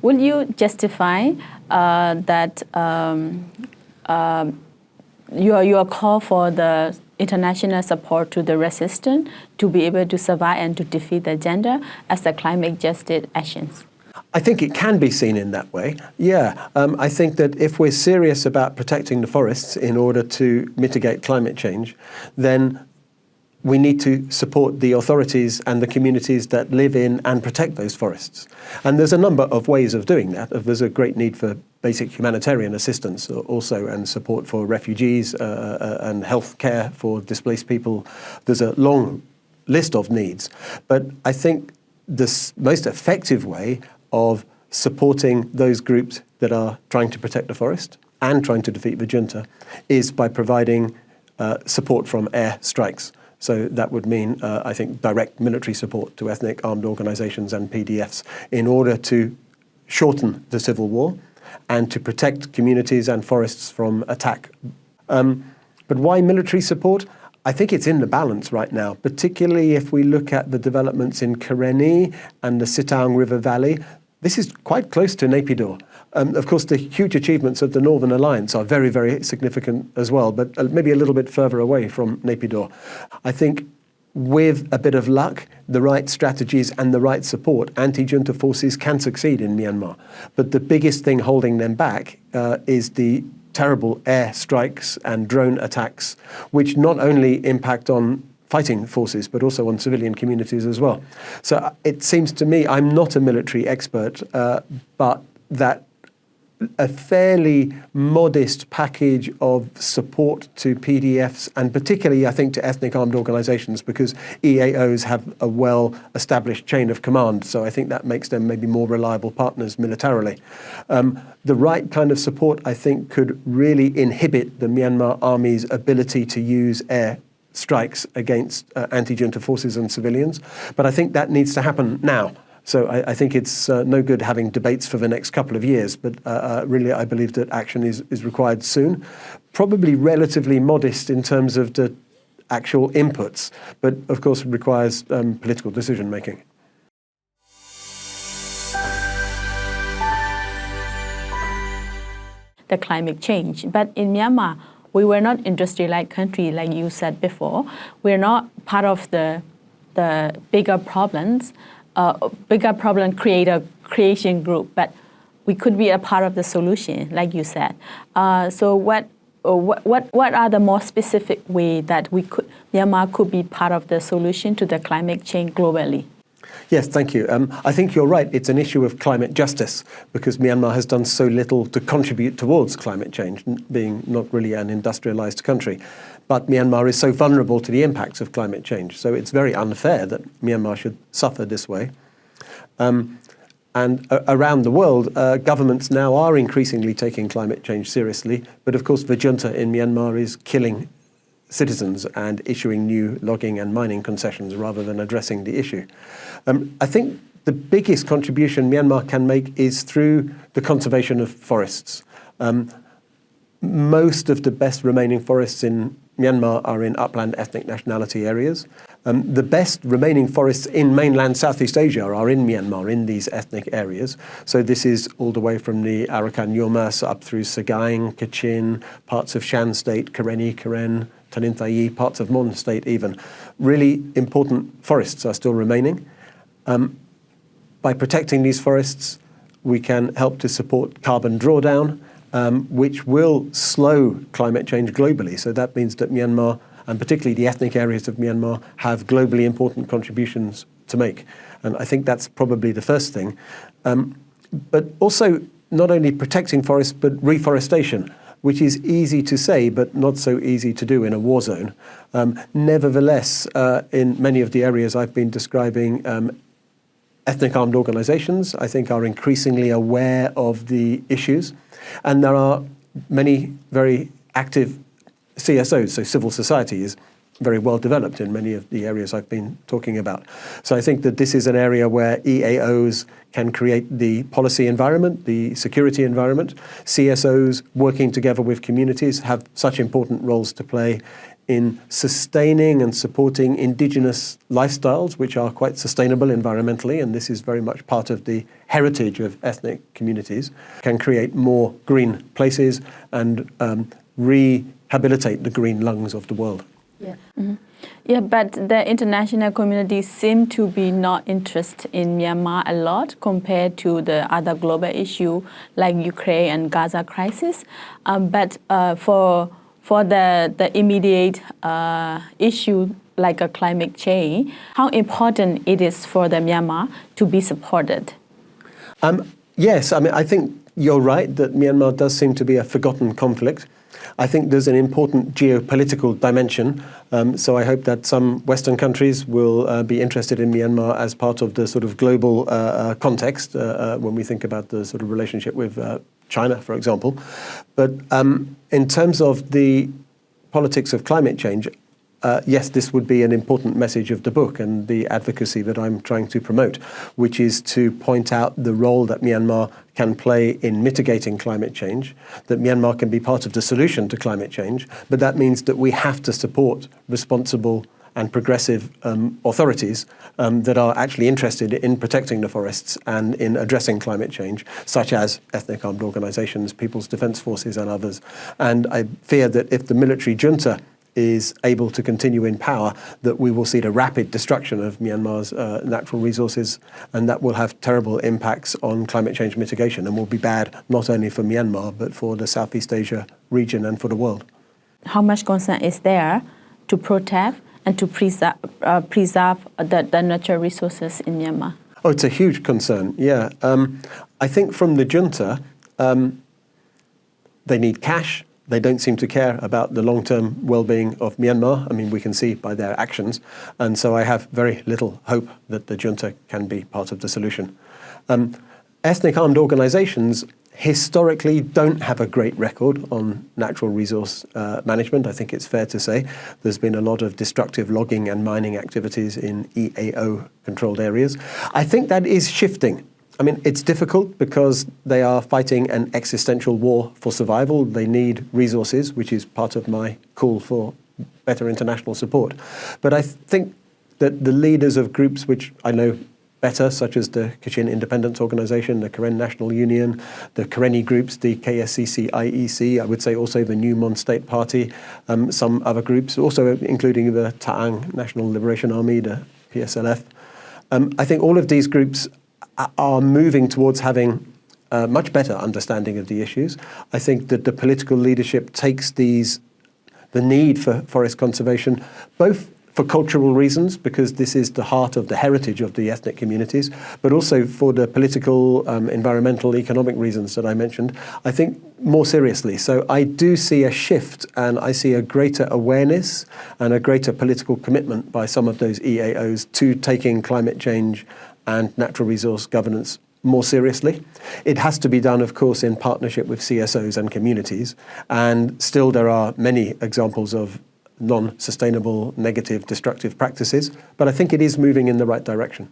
Will you justify that your call for the international support to the resistant to be able to survive and to defeat the agenda as the climate justice actions? I think it can be seen in that way, yeah. I think that if we're serious about protecting the forests in order to mitigate climate change, then we need to support the authorities and the communities that live in and protect those forests. And there's a number of ways of doing that. There's a great need for basic humanitarian assistance also, and support for refugees and health care for displaced people. There's a long list of needs. But I think the most effective way of supporting those groups that are trying to protect the forest and trying to defeat the junta is by providing support from air strikes. So that would mean, I think, direct military support to ethnic armed organizations and PDFs in order to shorten the civil war and to protect communities and forests from attack. But why military support? I think it's in the balance right now, particularly if we look at the developments in Karenni and the Sitaung River Valley. This is quite close to Naypyidaw. Of course, the huge achievements of the Northern Alliance are very, very significant as well, but maybe a little bit further away from Naypyidaw. I think with a bit of luck, the right strategies and the right support, anti-junta forces can succeed in Myanmar. But the biggest thing holding them back is the terrible air strikes and drone attacks, which not only impact on fighting forces, but also on civilian communities as well. So it seems to me, I'm not a military expert, but that a fairly modest package of support to PDFs, and particularly, I think, to ethnic armed organizations, because EAOs have a well-established chain of command, so I think that makes them maybe more reliable partners militarily. The right kind of support, I think, could really inhibit the Myanmar army's ability to use air strikes against anti-junta forces and civilians, but I think that needs to happen now. So I think it's no good having debates for the next couple of years, but really I believe that action is required soon. Probably relatively modest in terms of the actual inputs, but of course requires political decision making. The climate change, but in Myanmar, we were not industrialized country like you said before. We're not part of the bigger problems. Creation group, but we could be a part of the solution, like you said. So what are the more specific way that Myanmar could be part of the solution to the climate change globally? Yes, thank you. I think you're right. It's an issue of climate justice, because Myanmar has done so little to contribute towards climate change, being not really an industrialized country. But Myanmar is so vulnerable to the impacts of climate change. So it's very unfair that Myanmar should suffer this way. And around the world, governments now are increasingly taking climate change seriously. But of course, the junta in Myanmar is killing citizens and issuing new logging and mining concessions rather than addressing the issue. I think the biggest contribution Myanmar can make is through the conservation of forests. Most of the best remaining forests in Myanmar are in upland ethnic nationality areas. The best remaining forests in mainland Southeast Asia are in Myanmar, in these ethnic areas. So this is all the way from the Arakan Yomas up through Sagaing, Kachin, parts of Shan State, Karenni, Karen, Taninthai, parts of Mon State even. Really important forests are still remaining. By protecting these forests, we can help to support carbon drawdown, which will slow climate change globally. So that means that Myanmar, and particularly the ethnic areas of Myanmar, have globally important contributions to make. And I think that's probably the first thing. But also not only protecting forests, but reforestation, which is easy to say, but not so easy to do in a war zone. Nevertheless, in many of the areas I've been describing, ethnic armed organizations, I think, are increasingly aware of the issues. And there are many very active CSOs, so civil society is very well developed in many of the areas I've been talking about. So I think that this is an area where EAOs can create the policy environment, the security environment. CSOs working together with communities have such important roles to play in sustaining and supporting indigenous lifestyles, which are quite sustainable environmentally, and this is very much part of the heritage of ethnic communities, can create more green places and rehabilitate the green lungs of the world. Yeah. Mm-hmm. Yeah, but the international community seem to be not interested in Myanmar a lot compared to the other global issue like Ukraine and Gaza crisis. But for the immediate issue like a climate change, how important it is for the Myanmar to be supported? Yes, I mean, I think you're right that Myanmar does seem to be a forgotten conflict. I think there's an important geopolitical dimension, so I hope that some Western countries will be interested in Myanmar as part of the sort of global context when we think about the sort of relationship with China, for example. But in terms of the politics of climate change, yes, this would be an important message of the book and the advocacy that I'm trying to promote, which is to point out the role that Myanmar can play in mitigating climate change, that Myanmar can be part of the solution to climate change, but that means that we have to support responsible and progressive authorities that are actually interested in protecting the forests and in addressing climate change, such as ethnic armed organizations, People's Defense Forces and others. And I fear that if the military junta is able to continue in power, that we will see the rapid destruction of Myanmar's natural resources, and that will have terrible impacts on climate change mitigation and will be bad not only for Myanmar but for the Southeast Asia region and for the world. How much concern is there to protect and to preserve the natural resources in Myanmar? Oh, it's a huge concern, yeah. I think from the junta, they need cash. They don't seem to care about the long-term well-being of Myanmar. I mean, we can see by their actions. And so I have very little hope that the junta can be part of the solution. Ethnic armed organizations historically don't have a great record on natural resource management. I think it's fair to say there's been a lot of destructive logging and mining activities in EAO-controlled areas. I think that is shifting. I mean, it's difficult because they are fighting an existential war for survival. They need resources, which is part of my call for better international support. But I think that the leaders of groups which I know better, such as the Kachin Independence Organization, the Karen National Union, the Karenni groups, the KSCC IEC, I would say also the New Mon State Party, some other groups, also including the Ta'ang National Liberation Army, the PSLF. I think all of these groups are moving towards having a much better understanding of the issues. I think that the political leadership takes the need for forest conservation, both for cultural reasons, because this is the heart of the heritage of the ethnic communities, but also for the political, environmental, economic reasons that I mentioned, I think more seriously. So I do see a shift, and I see a greater awareness and a greater political commitment by some of those EAOs to taking climate change and natural resource governance more seriously. It has to be done, of course, in partnership with CSOs and communities. And still there are many examples of non-sustainable, negative, destructive practices. But I think it is moving in the right direction.